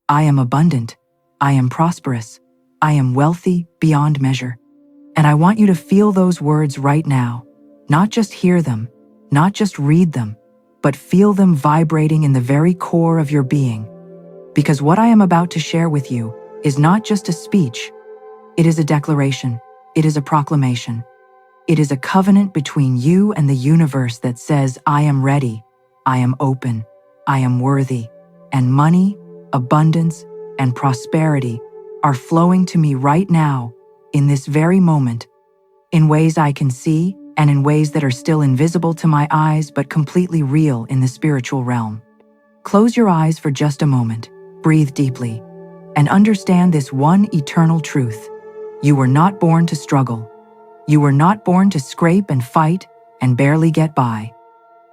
I am abundant. I am prosperous. I am wealthy beyond measure. And I want you to feel those words right now. Not just hear them, not just read them, but feel them vibrating in the very core of your being. Because what I am about to share with you is not just a speech. It is a declaration. It is a proclamation. It is a covenant between you and the universe that says, I am ready, I am open, I am worthy, and money, abundance, and prosperity are flowing to me right now, in this very moment, in ways I can see and in ways that are still invisible to my eyes but completely real in the spiritual realm. Close your eyes for just a moment, breathe deeply, and understand this one eternal truth. You were not born to struggle. You were not born to scrape and fight and barely get by.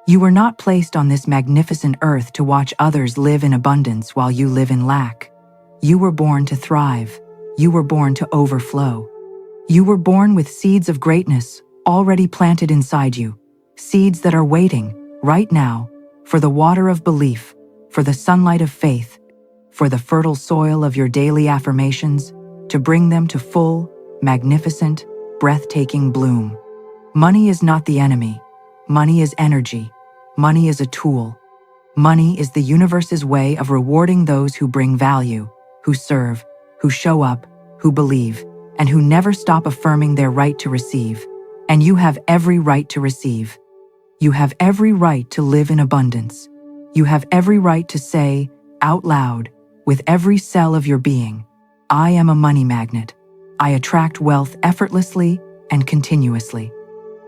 You were not placed on this magnificent earth to watch others live in abundance while you live in lack. You were born to thrive. You were born to overflow. You were born with seeds of greatness already planted inside you, seeds that are waiting right now for the water of belief, for the sunlight of faith, for the fertile soil of your daily affirmations to bring them to full, magnificent, breathtaking bloom. Money is not the enemy. Money is energy. Money is a tool. Money is the universe's way of rewarding those who bring value, who serve, who show up, who believe, and who never stop affirming their right to receive. And you have every right to receive. You have every right to live in abundance. You have every right to say, out loud, with every cell of your being, I am a money magnet. I attract wealth effortlessly and continuously.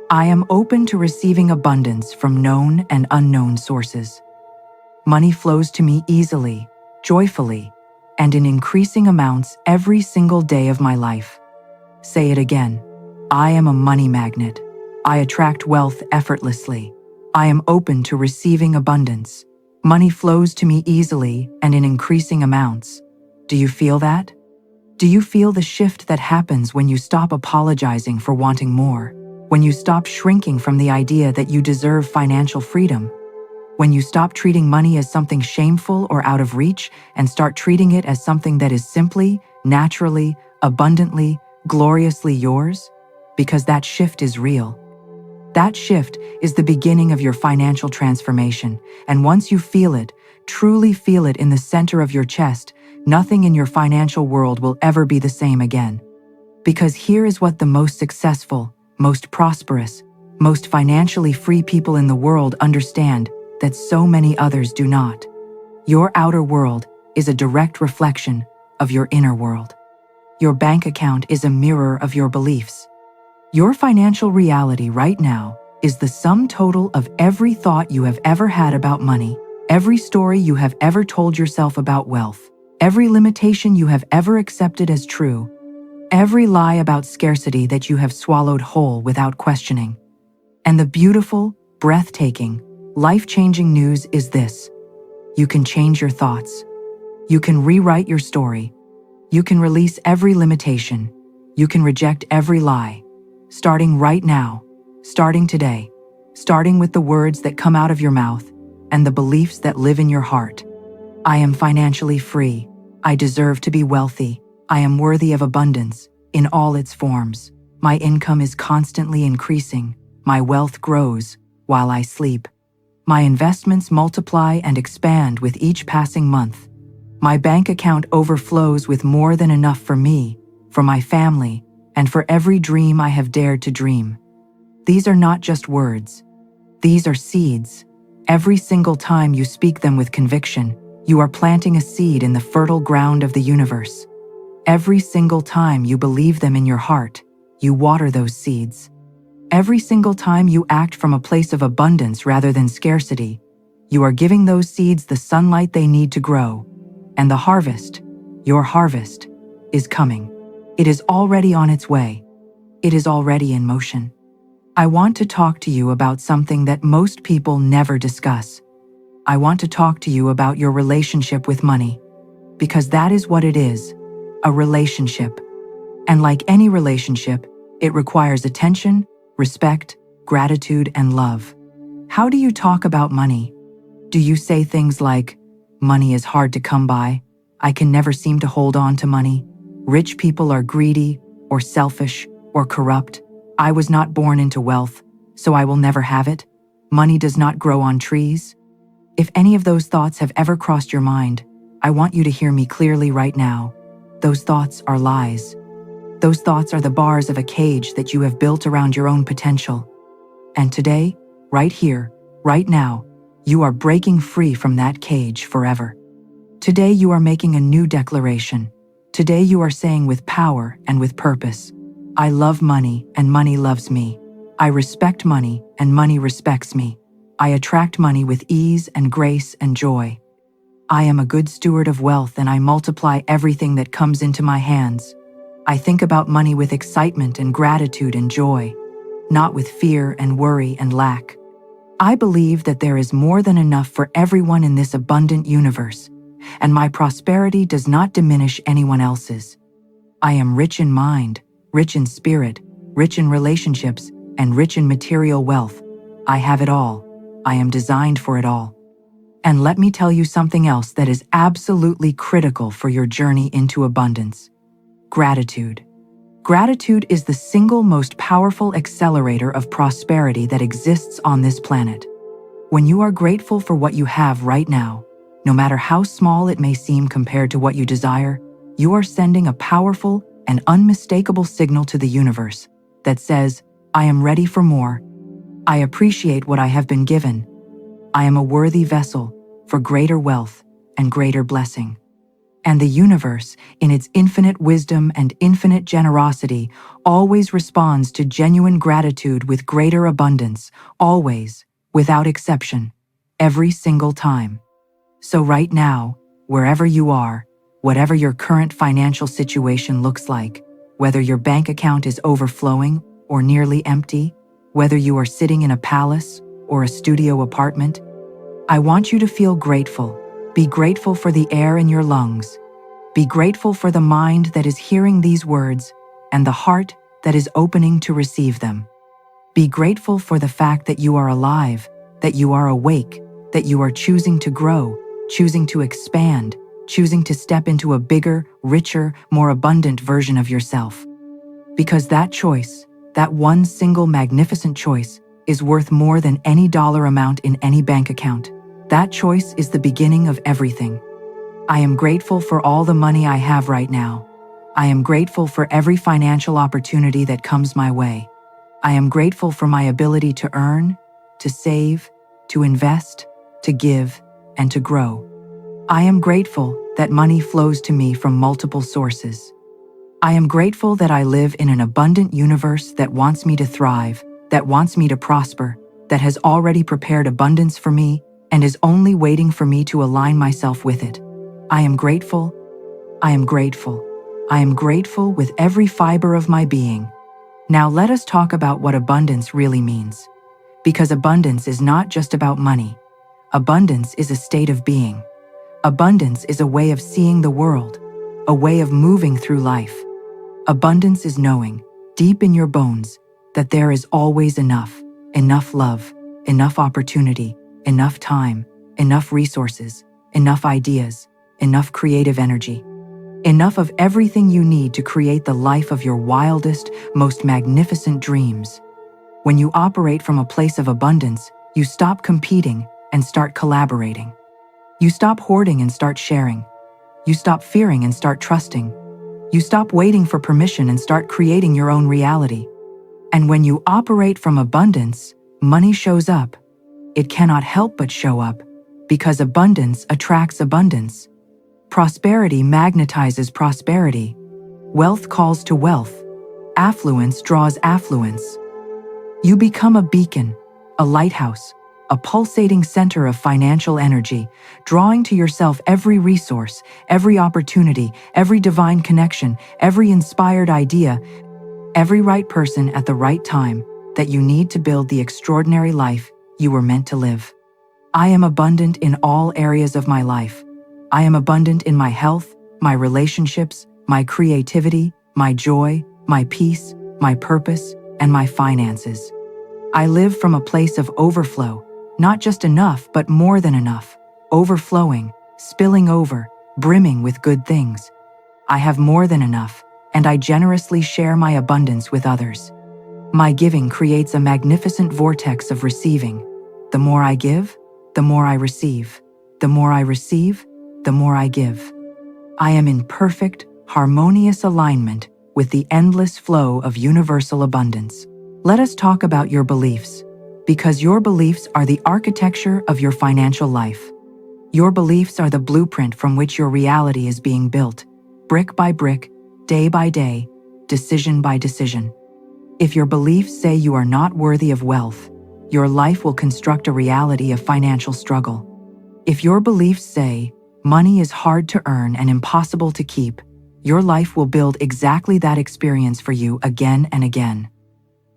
I am open to receiving abundance from known and unknown sources. Money flows to me easily, joyfully, and in increasing amounts every single day of my life. Say it again. I am a money magnet. I attract wealth effortlessly. I am open to receiving abundance. Money flows to me easily and in increasing amounts. Do you feel that? Do you feel the shift that happens when you stop apologizing for wanting more? When you stop shrinking from the idea that you deserve financial freedom? When you stop treating money as something shameful or out of reach and start treating it as something that is simply, naturally, abundantly, gloriously yours? Because that shift is real. That shift is the beginning of your financial transformation, and once you feel it, truly feel it in the center of your chest, nothing in your financial world will ever be the same again. Because here is what the most successful, most prosperous, most financially free people in the world understand that so many others do not. Your outer world is a direct reflection of your inner world. Your bank account is a mirror of your beliefs. Your financial reality right now is the sum total of every thought you have ever had about money, every story you have ever told yourself about wealth, every limitation you have ever accepted as true, every lie about scarcity that you have swallowed whole without questioning. And the beautiful, breathtaking, life-changing news is this: you can change your thoughts. You can rewrite your story. You can release every limitation. You can reject every lie. Starting right now, starting today, starting with the words that come out of your mouth and the beliefs that live in your heart. I am financially free. I deserve to be wealthy. I am worthy of abundance in all its forms. My income is constantly increasing. My wealth grows while I sleep. My investments multiply and expand with each passing month. My bank account overflows with more than enough for me, for my family, and for every dream I have dared to dream. These are not just words. These are seeds. Every single time you speak them with conviction, you are planting a seed in the fertile ground of the universe. Every single time you believe them in your heart, you water those seeds. Every single time you act from a place of abundance rather than scarcity, you are giving those seeds the sunlight they need to grow. And the harvest, your harvest, is coming. It is already on its way. It is already in motion. I want to talk to you about something that most people never discuss. I want to talk to you about your relationship with money, because that is what it is, a relationship. And like any relationship, it requires attention, respect, gratitude, and love. How do you talk about money? Do you say things like, money is hard to come by, I can never seem to hold on to money. Rich people are greedy, or selfish, or corrupt. I was not born into wealth, so I will never have it. Money does not grow on trees. If any of those thoughts have ever crossed your mind, I want you to hear me clearly right now. Those thoughts are lies. Those thoughts are the bars of a cage that you have built around your own potential. And today, right here, right now, you are breaking free from that cage forever. Today you are making a new declaration. Today you are saying with power and with purpose, I love money and money loves me. I respect money and money respects me. I attract money with ease and grace and joy. I am a good steward of wealth and I multiply everything that comes into my hands. I think about money with excitement and gratitude and joy, not with fear and worry and lack. I believe that there is more than enough for everyone in this abundant universe, and my prosperity does not diminish anyone else's. I am rich in mind, rich in spirit, rich in relationships, and rich in material wealth. I have it all. I am designed for it all. And let me tell you something else that is absolutely critical for your journey into abundance. Gratitude. Gratitude is the single most powerful accelerator of prosperity that exists on this planet. When you are grateful for what you have right now, no matter how small it may seem compared to what you desire, you are sending a powerful and unmistakable signal to the universe that says, I am ready for more. I appreciate what I have been given. I am a worthy vessel for greater wealth and greater blessing. And the universe, in its infinite wisdom and infinite generosity, always responds to genuine gratitude with greater abundance, always, without exception, every single time. So right now, wherever you are, whatever your current financial situation looks like, whether your bank account is overflowing or nearly empty, whether you are sitting in a palace or a studio apartment, I want you to feel grateful. Be grateful for the air in your lungs. Be grateful for the mind that is hearing these words and the heart that is opening to receive them. Be grateful for the fact that you are alive, that you are awake, that you are choosing to grow, choosing to expand, choosing to step into a bigger, richer, more abundant version of yourself. Because that choice, that one single magnificent choice, is worth more than any dollar amount in any bank account. That choice is the beginning of everything. I am grateful for all the money I have right now. I am grateful for every financial opportunity that comes my way. I am grateful for my ability to earn, to save, to invest, to give, and to grow. I am grateful that money flows to me from multiple sources. I am grateful that I live in an abundant universe that wants me to thrive, that wants me to prosper, that has already prepared abundance for me and is only waiting for me to align myself with it. I am grateful. I am grateful. I am grateful with every fiber of my being. Now let us talk about what abundance really means. Because abundance is not just about money. Abundance is a state of being. Abundance is a way of seeing the world, a way of moving through life. Abundance is knowing, deep in your bones, that there is always enough love, enough opportunity, enough time, enough resources, enough ideas, enough creative energy, enough of everything you need to create the life of your wildest, most magnificent dreams. When you operate from a place of abundance, you stop competing and start collaborating. You stop hoarding and start sharing. You stop fearing and start trusting. You stop waiting for permission and start creating your own reality. And when you operate from abundance, money shows up. It cannot help but show up, because abundance attracts abundance. Prosperity magnetizes prosperity. Wealth calls to wealth. Affluence draws affluence. You become a beacon, a lighthouse, a pulsating center of financial energy, drawing to yourself every resource, every opportunity, every divine connection, every inspired idea, every right person at the right time that you need to build the extraordinary life you were meant to live. I am abundant in all areas of my life. I am abundant in my health, my relationships, my creativity, my joy, my peace, my purpose, and my finances. I live from a place of overflow, not just enough, but more than enough, overflowing, spilling over, brimming with good things. I have more than enough, and I generously share my abundance with others. My giving creates a magnificent vortex of receiving. The more I give, the more I receive. The more I receive, the more I give. I am in perfect, harmonious alignment with the endless flow of universal abundance. Let us talk about your beliefs, because your beliefs are the architecture of your financial life. Your beliefs are the blueprint from which your reality is being built, brick by brick, day by day, decision by decision. If your beliefs say you are not worthy of wealth, your life will construct a reality of financial struggle. If your beliefs say money is hard to earn and impossible to keep, your life will build exactly that experience for you again and again.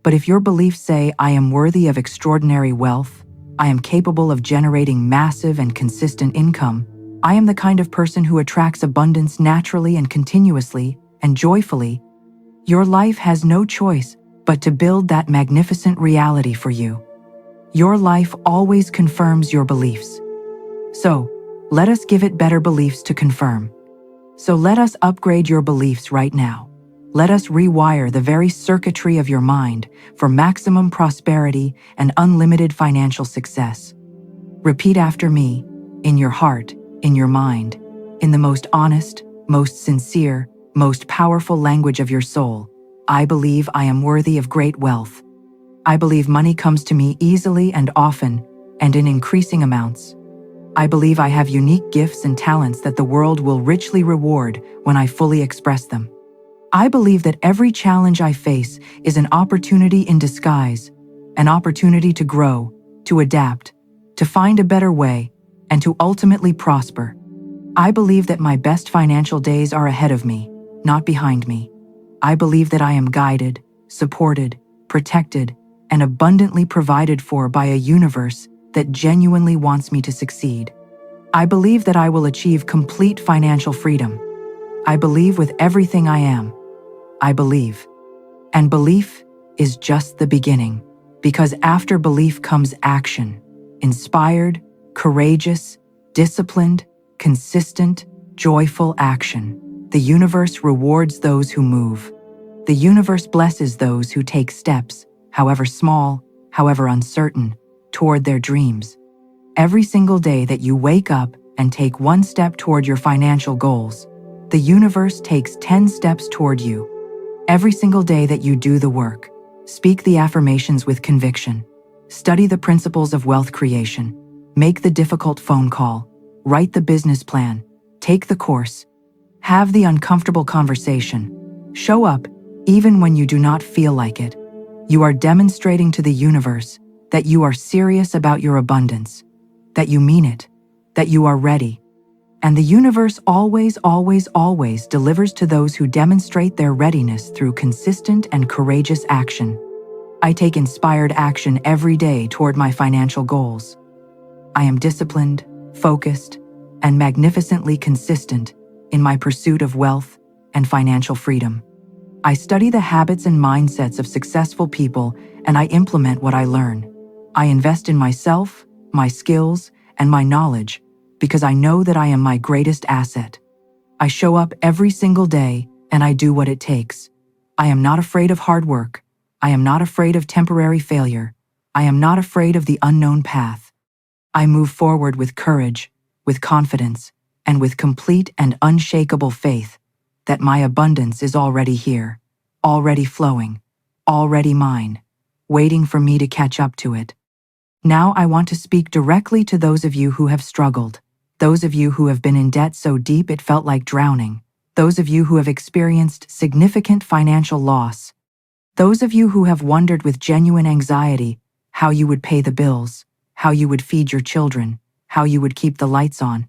But if your beliefs say, I am worthy of extraordinary wealth, I am capable of generating massive and consistent income, I am the kind of person who attracts abundance naturally and continuously and joyfully, your life has no choice but to build that magnificent reality for you. Your life always confirms your beliefs. So, let us give it better beliefs to confirm. So let us upgrade your beliefs right now. Let us rewire the very circuitry of your mind for maximum prosperity and unlimited financial success. Repeat after me, in your heart, in your mind, in the most honest, most sincere, most powerful language of your soul. I believe I am worthy of great wealth. I believe money comes to me easily and often, and in increasing amounts. I believe I have unique gifts and talents that the world will richly reward when I fully express them. I believe that every challenge I face is an opportunity in disguise, an opportunity to grow, to adapt, to find a better way, and to ultimately prosper. I believe that my best financial days are ahead of me, not behind me. I believe that I am guided, supported, protected, and abundantly provided for by a universe that genuinely wants me to succeed. I believe that I will achieve complete financial freedom. I believe with everything I am. I believe. And belief is just the beginning, because after belief comes action. Inspired, courageous, disciplined, consistent, joyful action. The universe rewards those who move. The universe blesses those who take steps, however small, however uncertain, toward their dreams. Every single day that you wake up and take one step toward your financial goals, the universe takes 10 steps toward you. Every single day that you do the work, speak the affirmations with conviction, study the principles of wealth creation, make the difficult phone call, write the business plan, take the course, have the uncomfortable conversation, show up even when you do not feel like it. You are demonstrating to the universe that you are serious about your abundance, that you mean it, that you are ready. And the universe always, always, always delivers to those who demonstrate their readiness through consistent and courageous action. I take inspired action every day toward my financial goals. I am disciplined, focused, and magnificently consistent in my pursuit of wealth and financial freedom. I study the habits and mindsets of successful people, and I implement what I learn. I invest in myself, my skills, and my knowledge because I know that I am my greatest asset. I show up every single day and I do what it takes. I am not afraid of hard work. I am not afraid of temporary failure. I am not afraid of the unknown path. I move forward with courage, with confidence, and with complete and unshakable faith that my abundance is already here, already flowing, already mine, waiting for me to catch up to it. Now I want to speak directly to those of you who have struggled, those of you who have been in debt so deep it felt like drowning, those of you who have experienced significant financial loss, those of you who have wondered with genuine anxiety how you would pay the bills, how you would feed your children, how you would keep the lights on,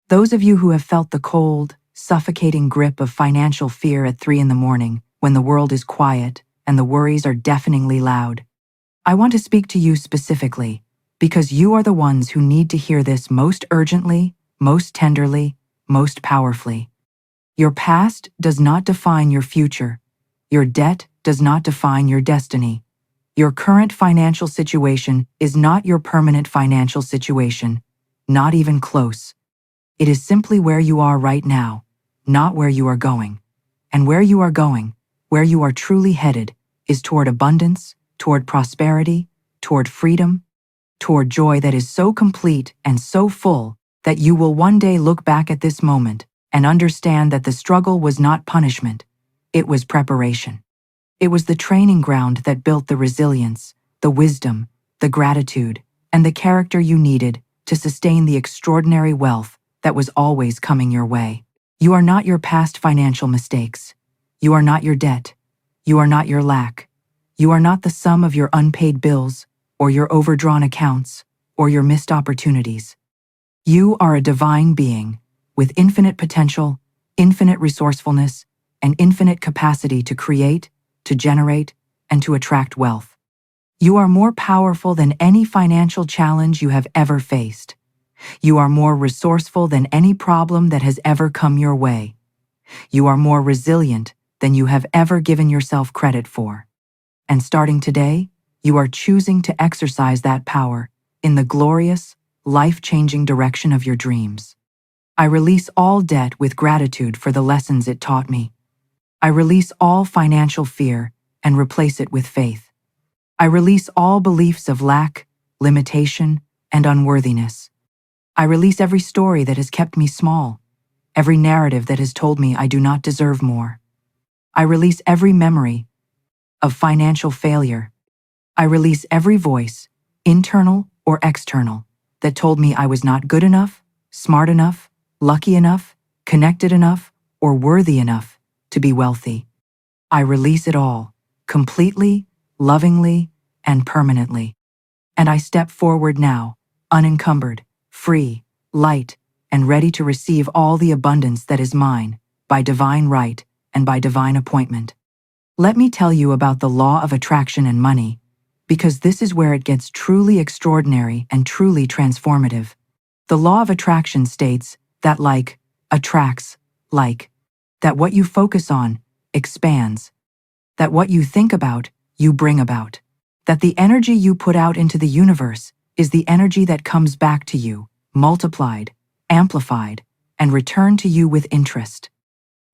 those of you who have felt the cold, suffocating grip of financial fear at 3 a.m. when the world is quiet and the worries are deafeningly loud. I want to speak to you specifically because you are the ones who need to hear this most urgently, most tenderly, most powerfully. Your past does not define your future. Your debt does not define your destiny. Your current financial situation is not your permanent financial situation, not even close. It is simply where you are right now, not where you are going. And where you are going, where you are truly headed, is toward abundance, toward prosperity, toward freedom, toward joy that is so complete and so full that you will one day look back at this moment and understand that the struggle was not punishment, it was preparation. It was the training ground that built the resilience, the wisdom, the gratitude, and the character you needed to sustain the extraordinary wealth that was always coming your way. You are not your past financial mistakes. You are not your debt. You are not your lack. You are not the sum of your unpaid bills, or your overdrawn accounts, or your missed opportunities. You are a divine being with infinite potential, infinite resourcefulness, and infinite capacity to create, to generate, and to attract wealth. You are more powerful than any financial challenge you have ever faced. You are more resourceful than any problem that has ever come your way. You are more resilient than you have ever given yourself credit for. And starting today, you are choosing to exercise that power in the glorious, life-changing direction of your dreams. I release all debt with gratitude for the lessons it taught me. I release all financial fear and replace it with faith. I release all beliefs of lack, limitation, and unworthiness. I release every story that has kept me small, every narrative that has told me I do not deserve more. I release every memory of financial failure. I release every voice, internal or external, that told me I was not good enough, smart enough, lucky enough, connected enough, or worthy enough to be wealthy. I release it all, completely, lovingly, and permanently. And I step forward now, unencumbered, free, light, and ready to receive all the abundance that is mine, by divine right and by divine appointment. Let me tell you about the law of attraction and money, because this is where it gets truly extraordinary and truly transformative. The law of attraction states that like attracts like, that what you focus on expands, that what you think about you bring about, that the energy you put out into the universe is the energy that comes back to you, multiplied, amplified, and returned to you with interest.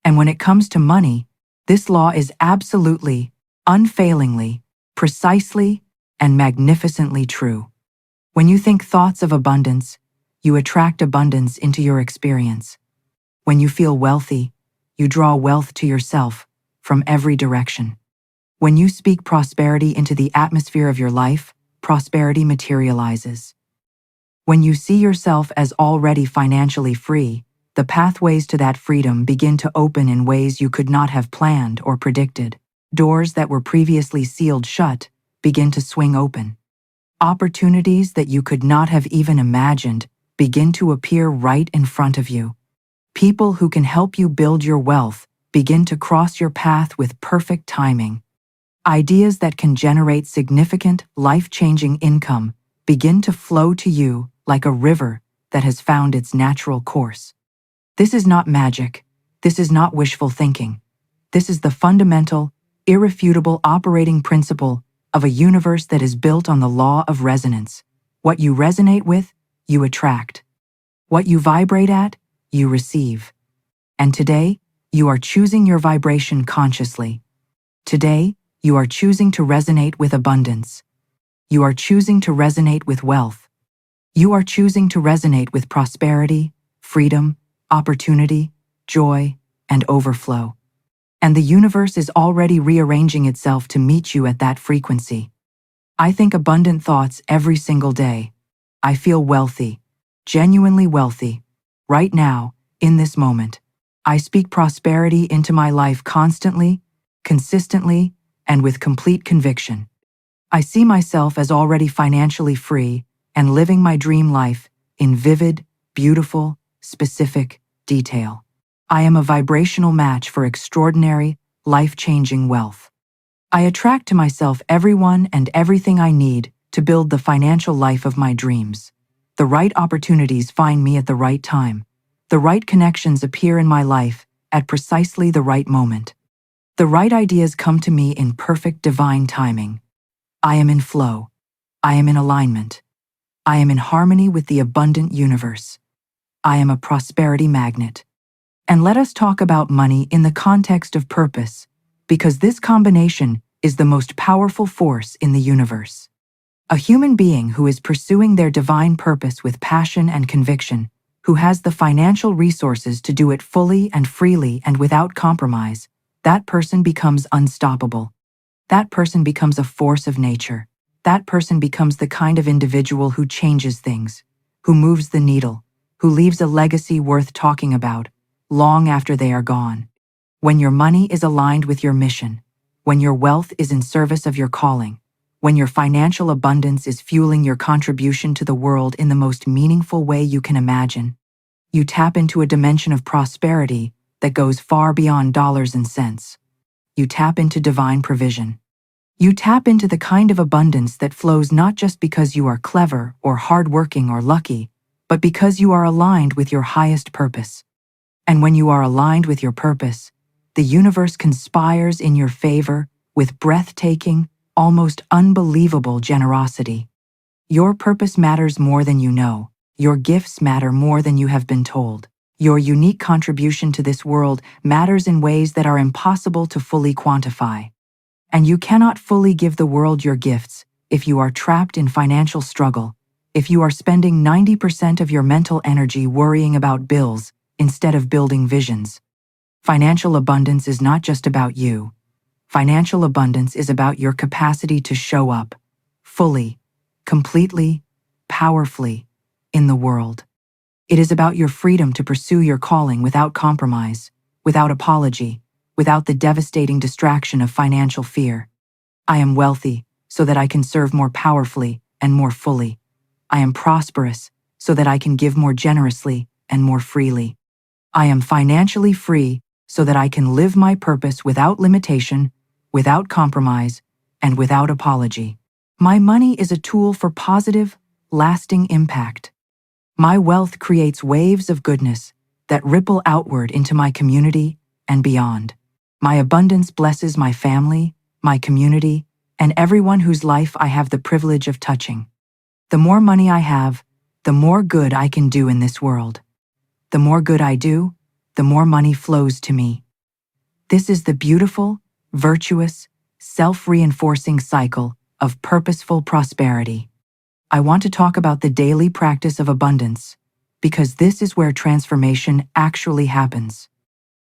And when it comes to money, this law is absolutely, unfailingly, precisely, and magnificently true. When you think thoughts of abundance, you attract abundance into your experience. When you feel wealthy, you draw wealth to yourself from every direction. When you speak prosperity into the atmosphere of your life, prosperity materializes. When you see yourself as already financially free, the pathways to that freedom begin to open in ways you could not have planned or predicted. Doors that were previously sealed shut begin to swing open. Opportunities that you could not have even imagined begin to appear right in front of you. People who can help you build your wealth begin to cross your path with perfect timing. Ideas that can generate significant, life-changing income begin to flow to you like a river that has found its natural course. This is not magic. This is not wishful thinking. This is the fundamental, irrefutable operating principle of a universe that is built on the law of resonance. What you resonate with, you attract. What you vibrate at, you receive. And today, you are choosing your vibration consciously. Today, you are choosing to resonate with abundance. You are choosing to resonate with wealth. You are choosing to resonate with prosperity, freedom, opportunity, joy, and overflow. And the universe is already rearranging itself to meet you at that frequency. I think abundant thoughts every single day. I feel wealthy, genuinely wealthy, right now, in this moment. I speak prosperity into my life constantly, consistently, and with complete conviction. I see myself as already financially free and living my dream life in vivid, beautiful, specific detail. I am a vibrational match for extraordinary, life-changing wealth. I attract to myself everyone and everything I need to build the financial life of my dreams. The right opportunities find me at the right time. The right connections appear in my life at precisely the right moment. The right ideas come to me in perfect divine timing. I am in flow. I am in alignment. I am in harmony with the abundant universe. I am a prosperity magnet. And let us talk about money in the context of purpose, because this combination is the most powerful force in the universe. A human being who is pursuing their divine purpose with passion and conviction, who has the financial resources to do it fully and freely and without compromise, that person becomes unstoppable. That person becomes a force of nature. That person becomes the kind of individual who changes things, who moves the needle, who leaves a legacy worth talking about, long after they are gone. When your money is aligned with your mission, when your wealth is in service of your calling, when your financial abundance is fueling your contribution to the world in the most meaningful way you can imagine, you tap into a dimension of prosperity that goes far beyond dollars and cents. You tap into divine provision. You tap into the kind of abundance that flows not just because you are clever or hardworking or lucky, but because you are aligned with your highest purpose. And when you are aligned with your purpose, the universe conspires in your favor with breathtaking, almost unbelievable generosity. Your purpose matters more than you know. Your gifts matter more than you have been told. Your unique contribution to this world matters in ways that are impossible to fully quantify. And you cannot fully give the world your gifts if you are trapped in financial struggle, if you are spending 90% of your mental energy worrying about bills instead of building visions. Financial abundance is not just about you. Financial abundance is about your capacity to show up fully, completely, powerfully in the world. It is about your freedom to pursue your calling without compromise, without apology, without the devastating distraction of financial fear. I am wealthy so that I can serve more powerfully and more fully. I am prosperous so that I can give more generously and more freely. I am financially free so that I can live my purpose without limitation, without compromise, and without apology. My money is a tool for positive, lasting impact. My wealth creates waves of goodness that ripple outward into my community and beyond. My abundance blesses my family, my community, and everyone whose life I have the privilege of touching. The more money I have, the more good I can do in this world. The more good I do, the more money flows to me. This is the beautiful, virtuous, self-reinforcing cycle of purposeful prosperity. I want to talk about the daily practice of abundance, because this is where transformation actually happens.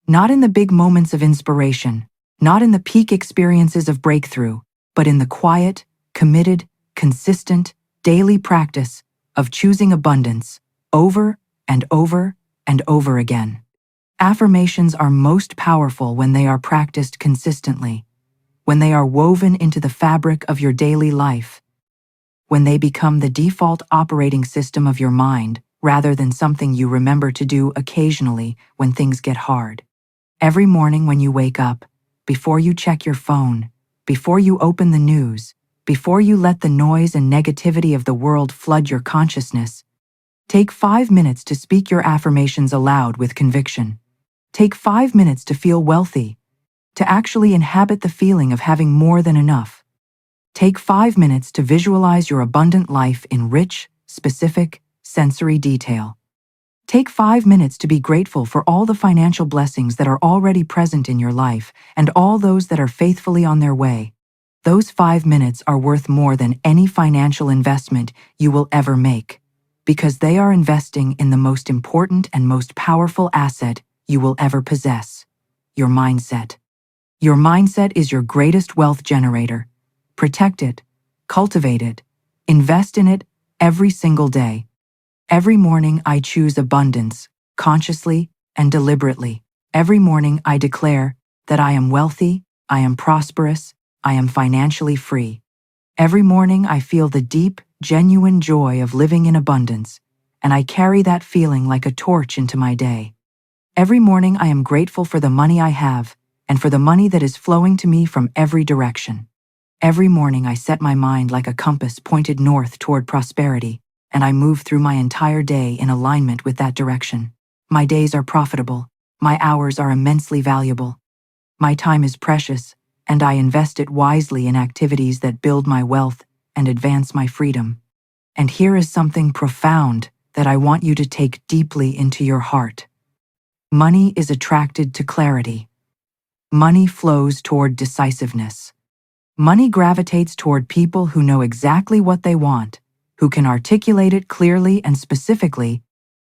Not in the big moments of inspiration, not in the peak experiences of breakthrough, but in the quiet, committed, consistent, daily practice of choosing abundance over and over and over again. Affirmations are most powerful when they are practiced consistently, when they are woven into the fabric of your daily life, when they become the default operating system of your mind rather than something you remember to do occasionally when things get hard. Every morning when you wake up, before you check your phone, before you open the news, before you let the noise and negativity of the world flood your consciousness, take 5 minutes to speak your affirmations aloud with conviction. Take 5 minutes to feel wealthy, to actually inhabit the feeling of having more than enough. Take 5 minutes to visualize your abundant life in rich, specific, sensory detail. Take 5 minutes to be grateful for all the financial blessings that are already present in your life and all those that are faithfully on their way. Those 5 minutes are worth more than any financial investment you will ever make, because they are investing in the most important and most powerful asset you will ever possess: your mindset. Your mindset is your greatest wealth generator. Protect it, cultivate it, invest in it every single day. Every morning I choose abundance, consciously and deliberately. Every morning I declare that I am wealthy, I am prosperous, I am financially free. Every morning I feel the deep, genuine joy of living in abundance, and I carry that feeling like a torch into my day. Every morning I am grateful for the money I have and for the money that is flowing to me from every direction. Every morning I set my mind like a compass pointed north toward prosperity, and I move through my entire day in alignment with that direction. My days are profitable. My hours are immensely valuable. My time is precious, and I invest it wisely in activities that build my wealth and advance my freedom. And here is something profound. that I want you to take deeply into your heart. Money is attracted to clarity. Money flows toward decisiveness. Money gravitates toward people who know exactly what they want, who can articulate it clearly and specifically,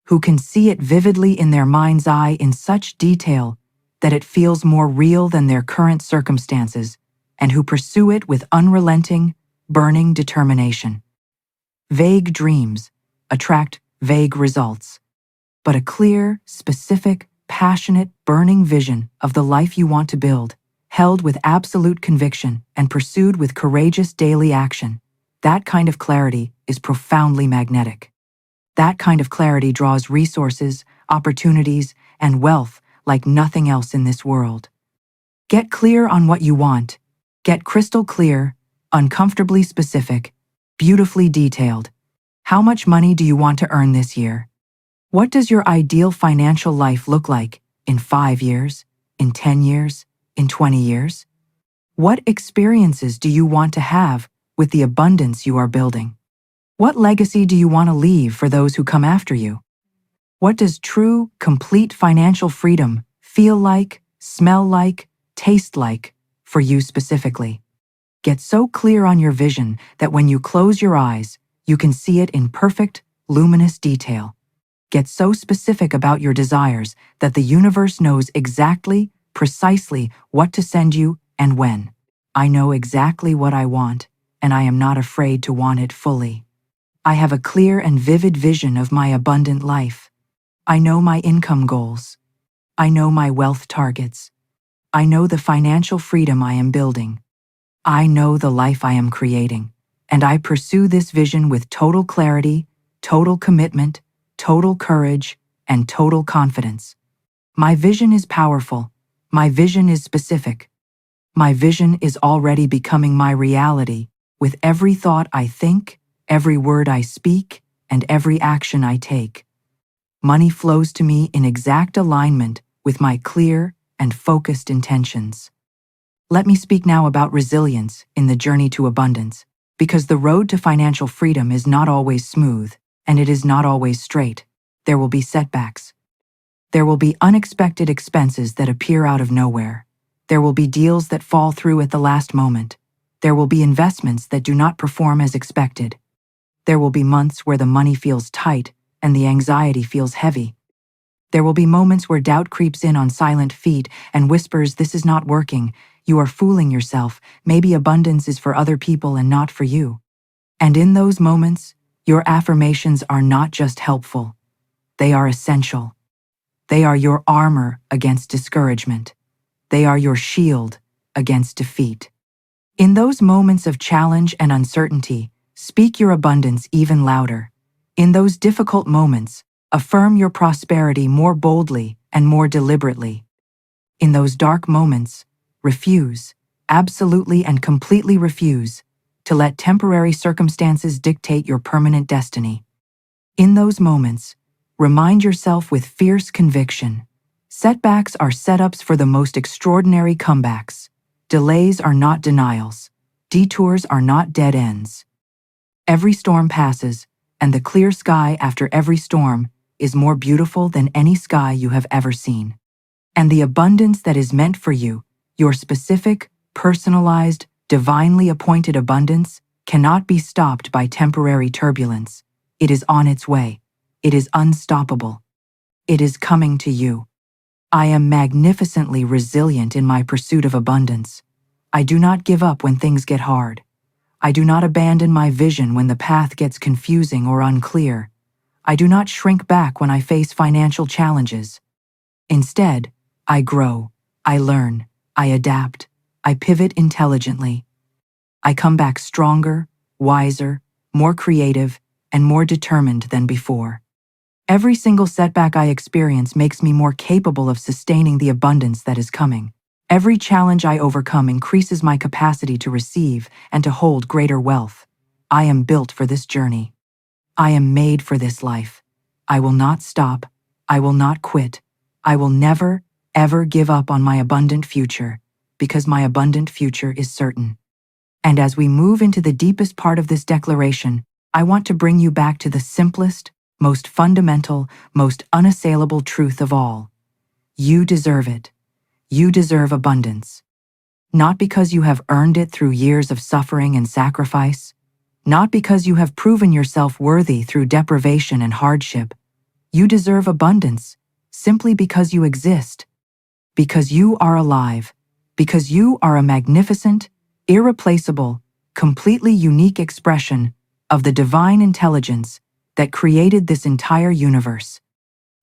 who can see it vividly in their mind's eye in such detail that it feels more real than their current circumstances, and who pursue it with unrelenting, burning determination. Vague dreams attract vague results, but a clear, specific, passionate, burning vision of the life you want to build, held with absolute conviction and pursued with courageous daily action, that kind of clarity is profoundly magnetic. That kind of clarity draws resources, opportunities, and wealth like nothing else in this world. Get clear on what you want. Get crystal clear, uncomfortably specific, beautifully detailed. How much money do you want to earn this year? What does your ideal financial life look like in 5 years, in 10 years, in 20 years? What experiences do you want to have with the abundance you are building? What legacy do you want to leave for those who come after you? What does true, complete financial freedom feel like, smell like, taste like for you specifically? Get so clear on your vision that when you close your eyes, you can see it in perfect, luminous detail. Get so specific about your desires that the universe knows exactly, precisely what to send you and when. I know exactly what I want, and I am not afraid to want it fully. I have a clear and vivid vision of my abundant life. I know my income goals. I know my wealth targets. I know the financial freedom I am building. I know the life I am creating, and I pursue this vision with total clarity, total commitment, total courage, and total confidence. My vision is powerful. My vision is specific. My vision is already becoming my reality with every thought I think, every word I speak, and every action I take. Money flows to me in exact alignment with my clear and focused intentions. Let me speak now about resilience in the journey to abundance, because the road to financial freedom is not always smooth, and it is not always straight. There will be setbacks. There will be unexpected expenses that appear out of nowhere. There will be deals that fall through at the last moment. There will be investments that do not perform as expected. There will be months where the money feels tight and the anxiety feels heavy. There will be moments where doubt creeps in on silent feet and whispers, "This is not working. You are fooling yourself. Maybe abundance is for other people and not for you." And in those moments, your affirmations are not just helpful. They are essential. They are your armor against discouragement. They are your shield against defeat. In those moments of challenge and uncertainty, speak your abundance even louder. In those difficult moments, affirm your prosperity more boldly and more deliberately. In those dark moments, refuse, absolutely and completely refuse, to let temporary circumstances dictate your permanent destiny. In those moments, remind yourself with fierce conviction, setbacks are setups for the most extraordinary comebacks. Delays are not denials. Detours are not dead ends. Every storm passes, and the clear sky after every storm is more beautiful than any sky you have ever seen. And the abundance that is meant for you, your specific, personalized, divinely appointed abundance, cannot be stopped by temporary turbulence. It is on its way. It is unstoppable. It is coming to you. I am magnificently resilient in my pursuit of abundance. I do not give up when things get hard. I do not abandon my vision when the path gets confusing or unclear. I do not shrink back when I face financial challenges. Instead, I grow, I learn, I adapt, I pivot intelligently. I come back stronger, wiser, more creative, and more determined than before. Every single setback I experience makes me more capable of sustaining the abundance that is coming. Every challenge I overcome increases my capacity to receive and to hold greater wealth. I am built for this journey. I am made for this life. I will not stop. I will not quit. I will never, ever give up on my abundant future, because my abundant future is certain. And as we move into the deepest part of this declaration, I want to bring you back to the simplest, most fundamental, most unassailable truth of all. You deserve it. You deserve abundance. Not because you have earned it through years of suffering and sacrifice, not because you have proven yourself worthy through deprivation and hardship. You deserve abundance simply because you exist, because you are alive, because you are a magnificent, irreplaceable, completely unique expression of the divine intelligence that created this entire universe.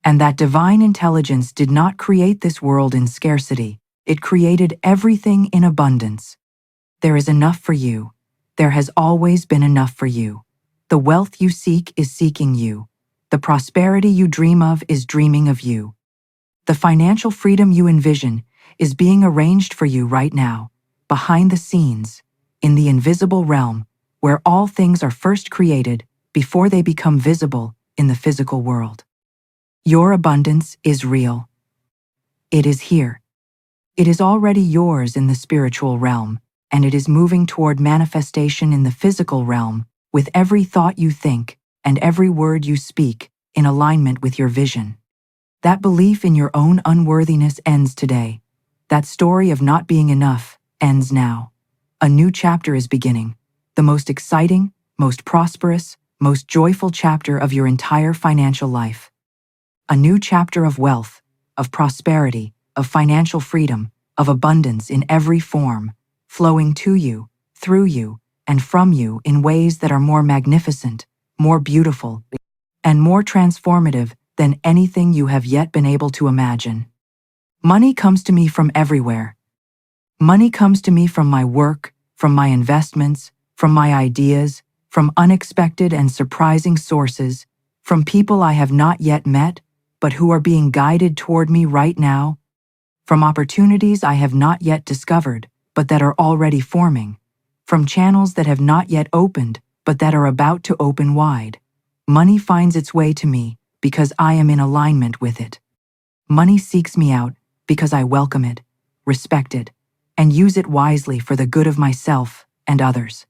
And that divine intelligence did not create this world in scarcity. It created everything in abundance. There is enough for you. There has always been enough for you. The wealth you seek is seeking you. The prosperity you dream of is dreaming of you. The financial freedom you envision is being arranged for you right now, behind the scenes, in the invisible realm, where all things are first created before they become visible in the physical world. Your abundance is real. It is here. It is already yours in the spiritual realm, and it is moving toward manifestation in the physical realm with every thought you think and every word you speak in alignment with your vision. That belief in your own unworthiness ends today. That story of not being enough ends now. A new chapter is beginning, the most exciting, most prosperous, most joyful chapter of your entire financial life. A new chapter of wealth, of prosperity, of financial freedom, of abundance in every form, flowing to you, through you, and from you in ways that are more magnificent, more beautiful, and more transformative than anything you have yet been able to imagine. Money comes to me from everywhere. Money comes to me from my work, from my investments, from my ideas, from unexpected and surprising sources, from people I have not yet met, but who are being guided toward me right now, from opportunities I have not yet discovered, but that are already forming, from channels that have not yet opened, but that are about to open wide. Money finds its way to me because I am in alignment with it. Money seeks me out because I welcome it, respect it, and use it wisely for the good of myself and others.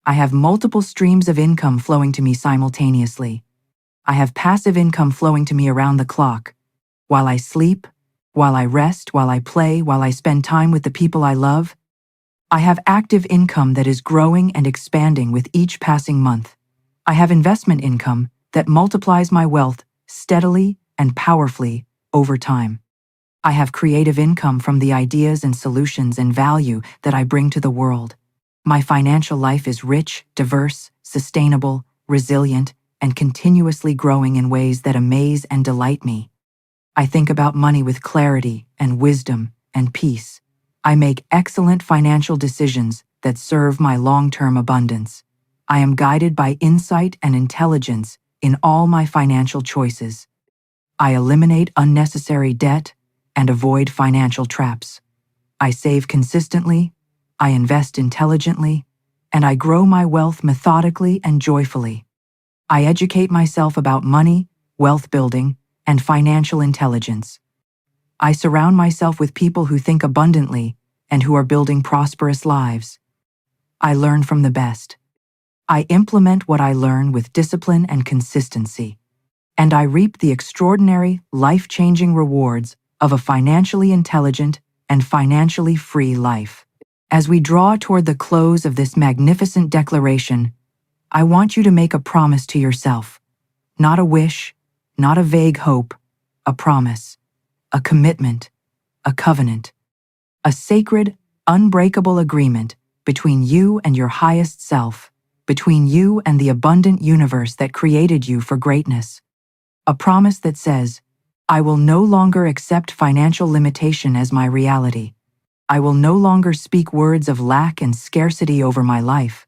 I have multiple streams of income flowing to me simultaneously. I have passive income flowing to me around the clock, while I sleep, while I rest, while I play, while I spend time with the people I love. I have active income that is growing and expanding with each passing month. I have investment income that multiplies my wealth steadily and powerfully over time. I have creative income from the ideas and solutions and value that I bring to the world. My financial life is rich, diverse, sustainable, resilient, and continuously growing in ways that amaze and delight me. I think about money with clarity and wisdom and peace. I make excellent financial decisions that serve my long-term abundance. I am guided by insight and intelligence in all my financial choices. I eliminate unnecessary debt and avoid financial traps. I save consistently, I invest intelligently, and I grow my wealth methodically and joyfully. I educate myself about money, wealth building, and financial intelligence. I surround myself with people who think abundantly and who are building prosperous lives. I learn from the best. I implement what I learn with discipline and consistency, and I reap the extraordinary, life-changing rewards of a financially intelligent and financially free life. As we draw toward the close of this magnificent declaration, I want you to make a promise to yourself. Not a wish, not a vague hope, a promise, a commitment, a covenant, a sacred, unbreakable agreement between you and your highest self, between you and the abundant universe that created you for greatness. A promise that says, I will no longer accept financial limitation as my reality. I will no longer speak words of lack and scarcity over my life.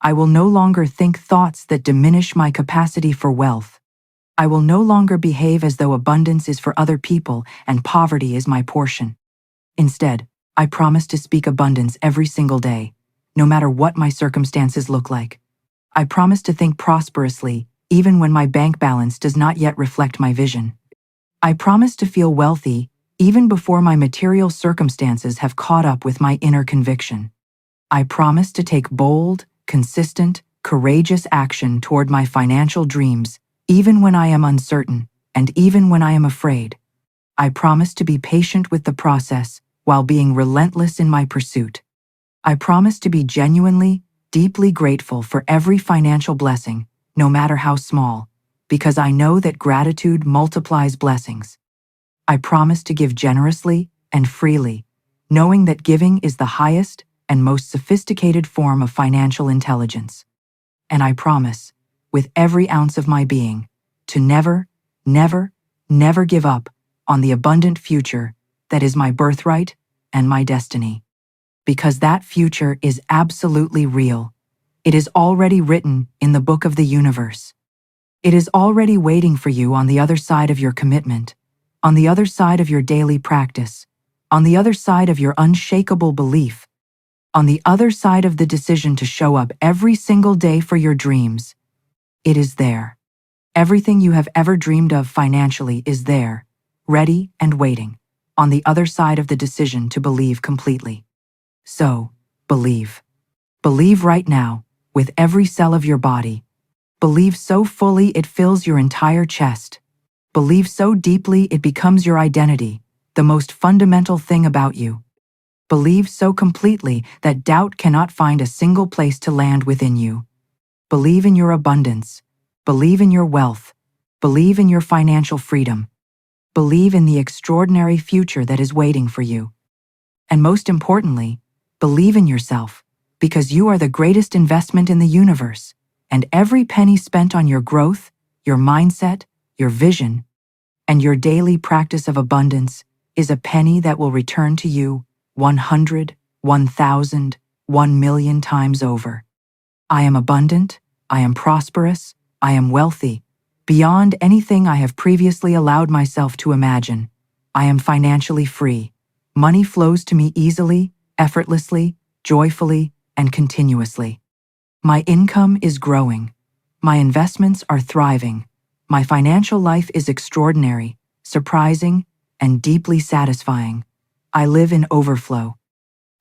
I will no longer think thoughts that diminish my capacity for wealth. I will no longer behave as though abundance is for other people and poverty is my portion. Instead, I promise to speak abundance every single day, no matter what my circumstances look like. I promise to think prosperously, even when my bank balance does not yet reflect my vision. I promise to feel wealthy, even before my material circumstances have caught up with my inner conviction. I promise to take bold, consistent, courageous action toward my financial dreams, even when I am uncertain, and even when I am afraid. I promise to be patient with the process while being relentless in my pursuit. I promise to be genuinely, deeply grateful for every financial blessing, no matter how small, because I know that gratitude multiplies blessings. I promise to give generously and freely, knowing that giving is the highest and most sophisticated form of financial intelligence. And I promise, with every ounce of my being, to never, never, never give up on the abundant future that is my birthright and my destiny. Because that future is absolutely real. It is already written in the book of the universe. It is already waiting for you on the other side of your commitment, on the other side of your daily practice, on the other side of your unshakable belief, on the other side of the decision to show up every single day for your dreams. It is there. Everything you have ever dreamed of financially is there, ready and waiting, on the other side of the decision to believe completely. So, believe. Believe right now, with every cell of your body. Believe so fully it fills your entire chest. Believe so deeply it becomes your identity, the most fundamental thing about you. Believe so completely that doubt cannot find a single place to land within you. Believe in your abundance. Believe in your wealth. Believe in your financial freedom. Believe in the extraordinary future that is waiting for you. And most importantly, believe in yourself, because you are the greatest investment in the universe, and every penny spent on your growth, your mindset, your vision, and your daily practice of abundance is a penny that will return to you 100, 1,000, 1,000,000 times over. I am abundant, I am prosperous, I am wealthy, beyond anything I have previously allowed myself to imagine. I am financially free. Money flows to me easily, effortlessly, joyfully, and continuously. My income is growing. My investments are thriving. My financial life is extraordinary, surprising, and deeply satisfying. I live in overflow.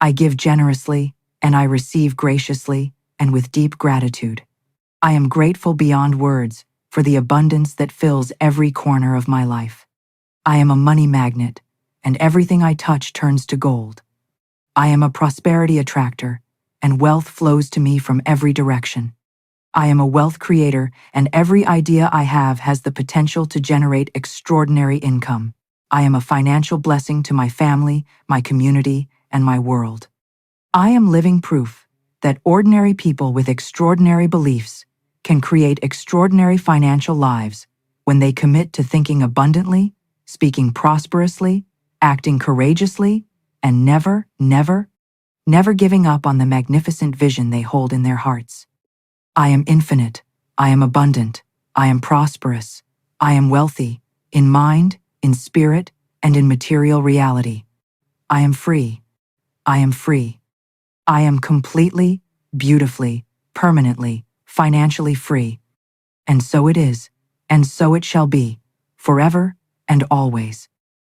I give generously, and I receive graciously and with deep gratitude. I am grateful beyond words for the abundance that fills every corner of my life. I am a money magnet, and everything I touch turns to gold. I am a prosperity attractor, and wealth flows to me from every direction. I am a wealth creator, and every idea I have has the potential to generate extraordinary income. I am a financial blessing to my family, my community, and my world. I am living proof that ordinary people with extraordinary beliefs can create extraordinary financial lives when they commit to thinking abundantly, speaking prosperously, acting courageously, and never, never, never giving up on the magnificent vision they hold in their hearts. I am infinite, I am abundant, I am prosperous, I am wealthy, in mind, in spirit, and in material reality. I am free, I am free. I am completely, beautifully, permanently, financially free. And so it is, and so it shall be, forever and always.